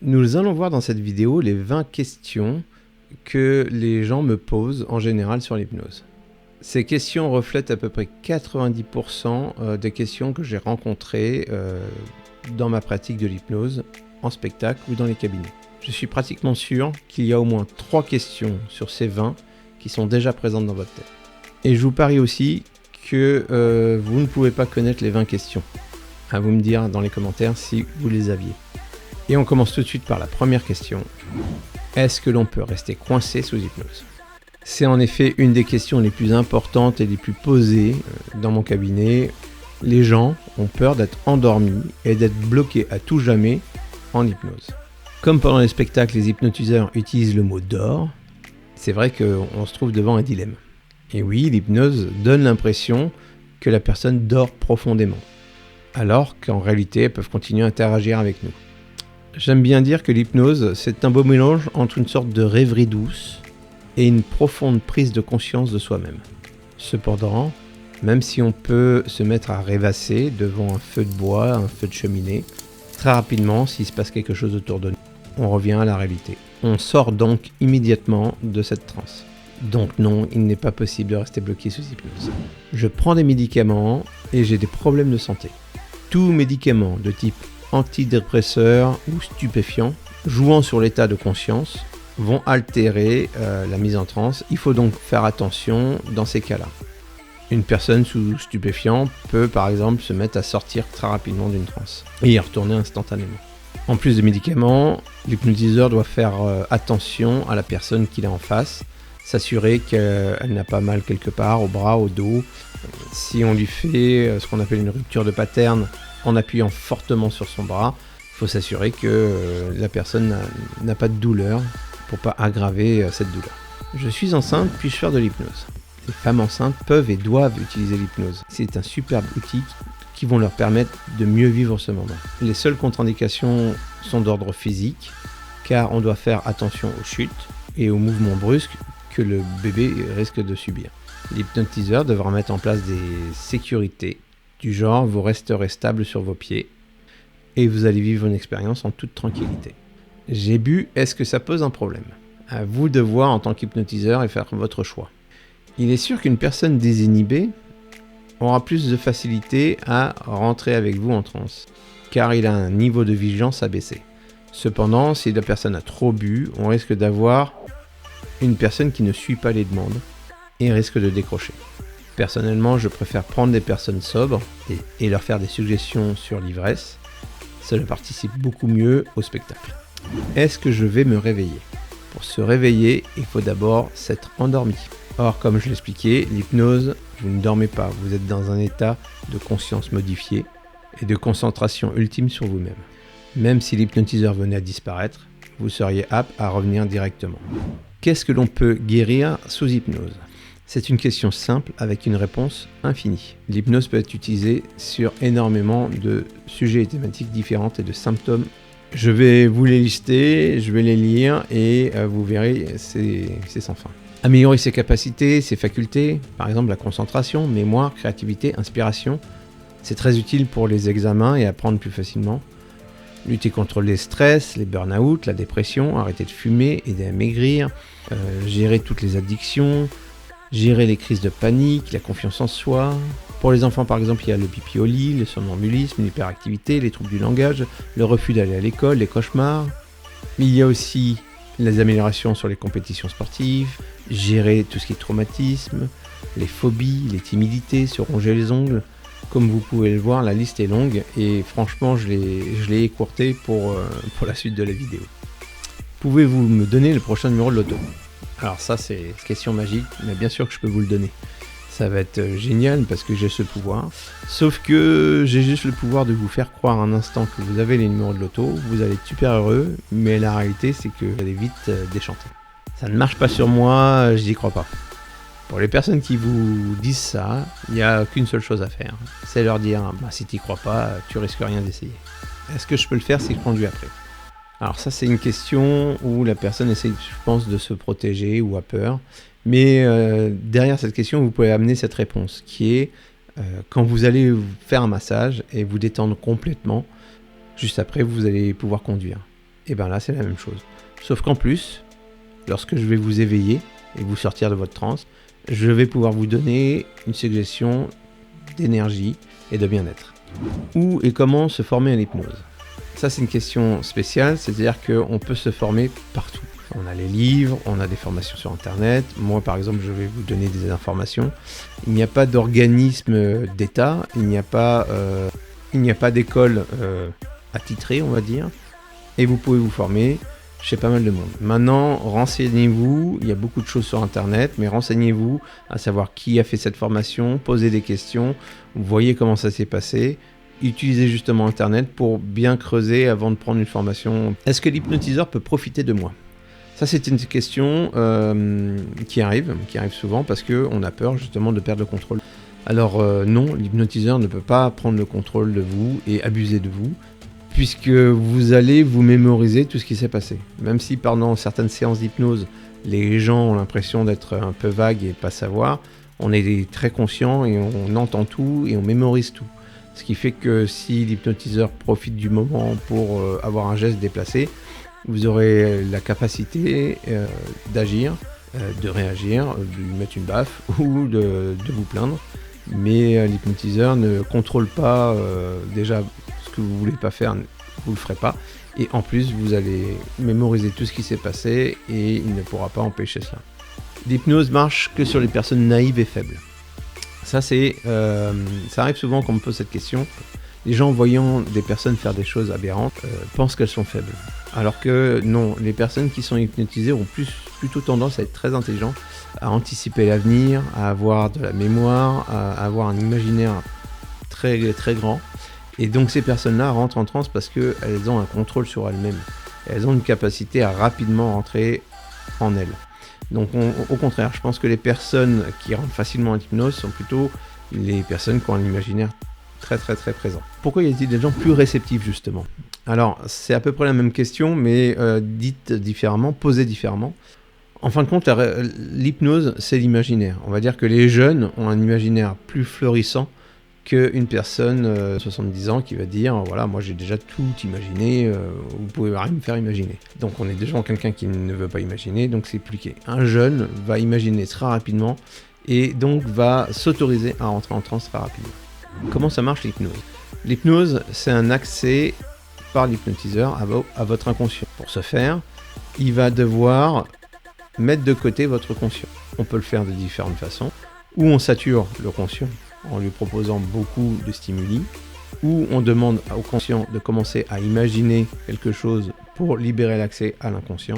Nous allons voir dans cette vidéo les 20 questions que les gens me posent en général sur l'hypnose. Ces questions reflètent à peu près 90% des questions que j'ai rencontrées dans ma pratique de l'hypnose, en spectacle ou dans les cabinets. Je suis pratiquement sûr qu'il y a au moins 3 questions sur ces 20 qui sont déjà présentes dans votre tête. Et je vous parie aussi que vous ne pouvez pas connaître les 20 questions. À vous me dire dans les commentaires si vous les aviez. Et on commence tout de suite par la première question. Est-ce que l'on peut rester coincé sous hypnose ? C'est en effet une des questions les plus importantes et les plus posées dans mon cabinet. Les gens ont peur d'être endormis et d'être bloqués à tout jamais en hypnose. Comme pendant les spectacles, les hypnotiseurs utilisent le mot « dors », c'est vrai qu'on se trouve devant un dilemme. Et oui, l'hypnose donne l'impression que la personne dort profondément, alors qu'en réalité, elles peuvent continuer à interagir avec nous. J'aime bien dire que l'hypnose, c'est un beau mélange entre une sorte de rêverie douce et une profonde prise de conscience de soi-même. Cependant, même si on peut se mettre à rêvasser devant un feu de bois, un feu de cheminée, très rapidement, s'il se passe quelque chose autour de nous, on revient à la réalité. On sort donc immédiatement de cette transe. Donc non, il n'est pas possible de rester bloqué sous hypnose. Je prends des médicaments et j'ai des problèmes de santé. Tous médicaments de type antidépresseur ou stupéfiant, jouant sur l'état de conscience, vont altérer la mise en transe. Il faut donc faire attention dans ces cas-là. Une personne sous stupéfiant peut par exemple se mettre à sortir très rapidement d'une transe et y retourner instantanément. En plus des médicaments, l'hypnotiseur doit faire attention à la personne qu'il a en face, s'assurer qu'elle n'a pas mal quelque part, au bras, au dos. Si on lui fait ce qu'on appelle une rupture de pattern en appuyant fortement sur son bras, il faut s'assurer que la personne n'a pas de douleur pour ne pas aggraver cette douleur. Je suis enceinte, puis-je faire de l'hypnose ? Les femmes enceintes peuvent et doivent utiliser l'hypnose. C'est un superbe outil qui vont leur permettre de mieux vivre ce moment. Les seules contre-indications sont d'ordre physique, car on doit faire attention aux chutes et aux mouvements brusques que le bébé risque de subir. L'hypnotiseur devra mettre en place des sécurités, du genre vous resterez stable sur vos pieds et vous allez vivre une expérience en toute tranquillité. J'ai bu, est-ce que ça pose un problème ? À vous de voir en tant qu'hypnotiseur et faire votre choix. Il est sûr qu'une personne désinhibée aura plus de facilité à rentrer avec vous en transe, car il a un niveau de vigilance abaissé. Cependant, si la personne a trop bu, on risque d'avoir une personne qui ne suit pas les demandes et risque de décrocher. Personnellement, je préfère prendre des personnes sobres et leur faire des suggestions sur l'ivresse. Cela participe beaucoup mieux au spectacle. Est-ce que je vais me réveiller ? Pour se réveiller, il faut d'abord s'être endormi. Or, comme je l'expliquais, l'hypnose, vous ne dormez pas, vous êtes dans un état de conscience modifié et de concentration ultime sur vous-même. Même si l'hypnotiseur venait à disparaître, vous seriez apte à revenir directement. Qu'est-ce que l'on peut guérir sous hypnose ? C'est une question simple avec une réponse infinie. L'hypnose peut être utilisée sur énormément de sujets et thématiques différentes et de symptômes. Je vais vous les lister, je vais les lire et vous verrez, c'est sans fin. Améliorer ses capacités, ses facultés, par exemple la concentration, mémoire, créativité, inspiration. C'est très utile pour les examens et apprendre plus facilement. Lutter contre les stress, les burn-out, la dépression, arrêter de fumer, aider à maigrir, gérer toutes les addictions, gérer les crises de panique, la confiance en soi. Pour les enfants par exemple, il y a le pipi au lit, le somnambulisme, l'hyperactivité, les troubles du langage, le refus d'aller à l'école, les cauchemars. Il y a aussi les améliorations sur les compétitions sportives, gérer tout ce qui est traumatisme, les phobies, les timidités, se ronger les ongles. Comme vous pouvez le voir, la liste est longue et franchement, je l'ai écourtée pour la suite de la vidéo. Pouvez-vous me donner le prochain numéro de loto ? Alors ça, c'est une question magique, mais bien sûr que je peux vous le donner. Ça va être génial parce que j'ai ce pouvoir. Sauf que j'ai juste le pouvoir de vous faire croire un instant que vous avez les numéros de loto, vous allez être super heureux, mais la réalité, c'est que vous allez vite déchanter. Ça ne marche pas sur moi, j'y crois pas. Pour les personnes qui vous disent ça, il n'y a qu'une seule chose à faire. C'est leur dire, si tu n'y crois pas, tu risques rien d'essayer. Est-ce que je peux le faire si je conduis après ? Alors ça, c'est une question où la personne essaie, je pense, de se protéger ou a peur. Mais derrière cette question, vous pouvez amener cette réponse qui est quand vous allez faire un massage et vous détendre complètement, juste après, vous allez pouvoir conduire. et bien là c'est la même chose. Sauf qu'en plus, lorsque je vais vous éveiller et vous sortir de votre transe, je vais pouvoir vous donner une suggestion d'énergie et de bien-être. Où et comment se former à l'hypnose? Ça c'est une question spéciale, c'est-à-dire qu'on peut se former partout. On a les livres, on a des formations sur internet. Moi par exemple je vais vous donner des informations. Il n'y a pas d'organisme d'État, il n'y a pas d'école attitrée on va dire. Et vous pouvez vous former chez pas mal de monde. Maintenant, renseignez-vous, il y a beaucoup de choses sur internet, mais renseignez-vous à savoir qui a fait cette formation, posez des questions, voyez comment ça s'est passé, utilisez justement internet pour bien creuser avant de prendre une formation. Est-ce que l'hypnotiseur peut profiter de moi? Ça c'est une question qui arrive souvent parce qu'on a peur justement de perdre le contrôle. Alors non, l'hypnotiseur ne peut pas prendre le contrôle de vous et abuser de vous, puisque vous allez vous mémoriser tout ce qui s'est passé. Même si pendant certaines séances d'hypnose, les gens ont l'impression d'être un peu vagues et pas savoir, on est très conscient et on entend tout et on mémorise tout. Ce qui fait que si l'hypnotiseur profite du moment pour avoir un geste déplacé, vous aurez la capacité d'agir, de réagir, de lui mettre une baffe ou de vous plaindre. Mais l'hypnotiseur ne contrôle pas déjà ce que vous voulez pas faire, vous le ferez pas. Et en plus, vous allez mémoriser tout ce qui s'est passé et il ne pourra pas empêcher cela. L'hypnose marche que sur les personnes naïves et faibles. Ça arrive souvent qu'on me pose cette question. Les gens voyant des personnes faire des choses aberrantes pensent qu'elles sont faibles. Alors que non, les personnes qui sont hypnotisées ont plutôt tendance à être très intelligentes, à anticiper l'avenir, à avoir de la mémoire, à avoir un imaginaire très, très grand. Et donc ces personnes-là rentrent en transe parce qu'elles ont un contrôle sur elles-mêmes. Elles ont une capacité à rapidement rentrer en elles. Donc au contraire, je pense que les personnes qui rentrent facilement en hypnose sont plutôt les personnes qui ont un imaginaire très très très présent. Pourquoi y a-t-il des gens plus réceptifs justement? Alors c'est à peu près la même question mais dite différemment, posée différemment. En fin de compte, l'hypnose c'est l'imaginaire. On va dire que les jeunes ont un imaginaire plus florissant qu'une personne de 70 ans qui va dire voilà, moi j'ai déjà tout imaginé, vous pouvez rien me faire imaginer. Donc on est déjà quelqu'un qui ne veut pas imaginer, donc c'est pliqué. Un jeune va imaginer très rapidement et donc va s'autoriser à rentrer en transe très rapidement. Comment ça marche l'hypnose? L'hypnose, c'est un accès par l'hypnotiseur à votre inconscient. Pour ce faire, il va devoir mettre de côté votre conscient. On peut le faire de différentes façons, ou on sature le conscient en lui proposant beaucoup de stimuli, ou on demande au conscient de commencer à imaginer quelque chose pour libérer l'accès à l'inconscient,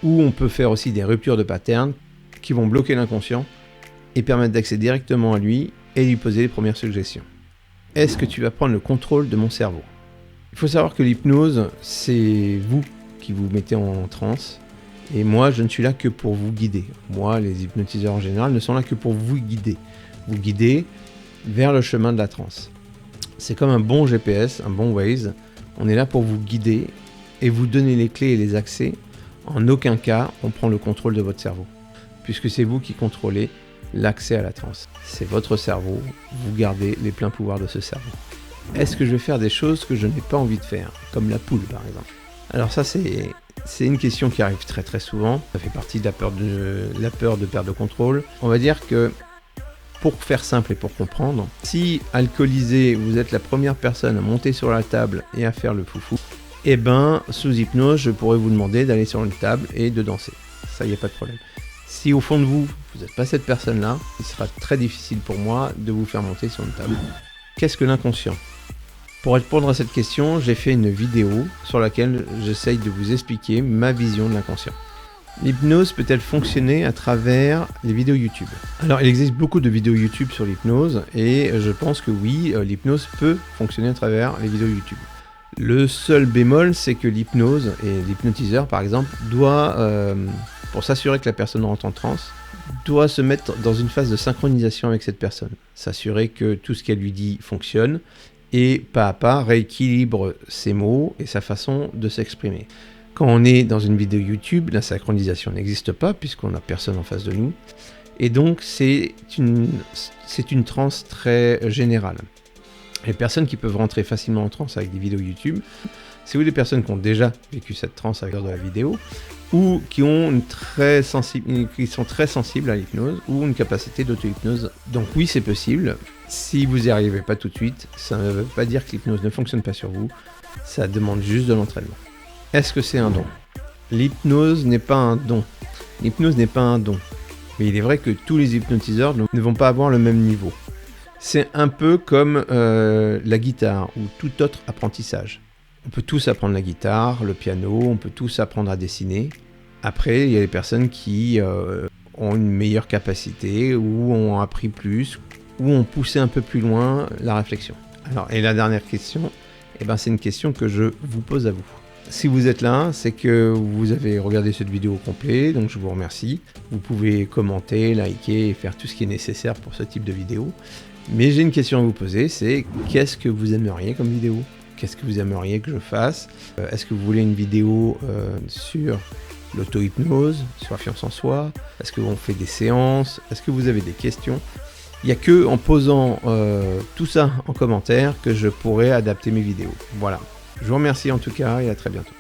ou on peut faire aussi des ruptures de pattern qui vont bloquer l'inconscient et permettre d'accéder directement à lui et lui poser les premières suggestions. Est-ce que tu vas prendre le contrôle de mon cerveau? Il faut savoir que l'hypnose, c'est vous qui vous mettez en transe, et moi je ne suis là que pour vous guider. Moi, les hypnotiseurs en général ne sont là que pour vous guider vers le chemin de la transe. C'est comme un bon GPS, un bon Waze, on est là pour vous guider et vous donner les clés et les accès. En aucun cas on prend le contrôle de votre cerveau, puisque c'est vous qui contrôlez l'accès à la transe. C'est votre cerveau, vous gardez les pleins pouvoirs de ce cerveau. Est-ce que je vais faire des choses que je n'ai pas envie de faire, comme la poule par exemple? Alors ça c'est une question qui arrive très très souvent, ça fait partie de la peur de perdre le contrôle. On va dire que, pour faire simple et pour comprendre, si alcoolisé vous êtes la première personne à monter sur la table et à faire le foufou, eh ben sous hypnose je pourrais vous demander d'aller sur une table et de danser. Ça, il n'y a pas de problème. Si au fond de vous, vous n'êtes pas cette personne-là, il sera très difficile pour moi de vous faire monter sur une table. Qu'est-ce que l'inconscient? Pour répondre à cette question, j'ai fait une vidéo sur laquelle j'essaye de vous expliquer ma vision de l'inconscient. L'hypnose peut-elle fonctionner à travers les vidéos YouTube? Alors il existe beaucoup de vidéos YouTube sur l'hypnose et je pense que oui, l'hypnose peut fonctionner à travers les vidéos YouTube. Le seul bémol, c'est que l'hypnose et l'hypnotiseur par exemple doit, pour s'assurer que la personne rentre en transe, doit se mettre dans une phase de synchronisation avec cette personne. S'assurer que tout ce qu'elle lui dit fonctionne et pas à pas rééquilibre ses mots et sa façon de s'exprimer. Quand on est dans une vidéo YouTube, la synchronisation n'existe pas puisqu'on n'a personne en face de nous. Et donc c'est une transe très générale. Les personnes qui peuvent rentrer facilement en transe avec des vidéos YouTube, Si vous êtes des personnes qui ont déjà vécu cette transe avec de la vidéo, ou qui sont très sensibles à l'hypnose, ou une capacité d'auto-hypnose. Donc oui, c'est possible. Si vous n'y arrivez pas tout de suite, ça ne veut pas dire que l'hypnose ne fonctionne pas sur vous, ça demande juste de l'entraînement. Est-ce que c'est un don? L'hypnose n'est pas un don. L'hypnose n'est pas un don. Mais il est vrai que tous les hypnotiseurs ne vont pas avoir le même niveau. C'est un peu comme la guitare ou tout autre apprentissage. On peut tous apprendre la guitare, le piano, on peut tous apprendre à dessiner. Après, il y a les personnes qui ont une meilleure capacité, ou ont appris plus, ou ont poussé un peu plus loin la réflexion. Alors, et la dernière question, c'est une question que je vous pose à vous. Si vous êtes là, c'est que vous avez regardé cette vidéo au complet, donc je vous remercie. Vous pouvez commenter, liker et faire tout ce qui est nécessaire pour ce type de vidéo. Mais j'ai une question à vous poser, c'est qu'est-ce que vous aimeriez comme vidéo ? Qu'est-ce que vous aimeriez que je fasse ? Est-ce que vous voulez une vidéo sur l'auto-hypnose, sur la confiance en soi? Est-ce qu'on fait des séances? Est-ce que vous avez des questions? Il n'y a que en posant tout ça en commentaire que je pourrai adapter mes vidéos. Voilà. Je vous remercie en tout cas et à très bientôt.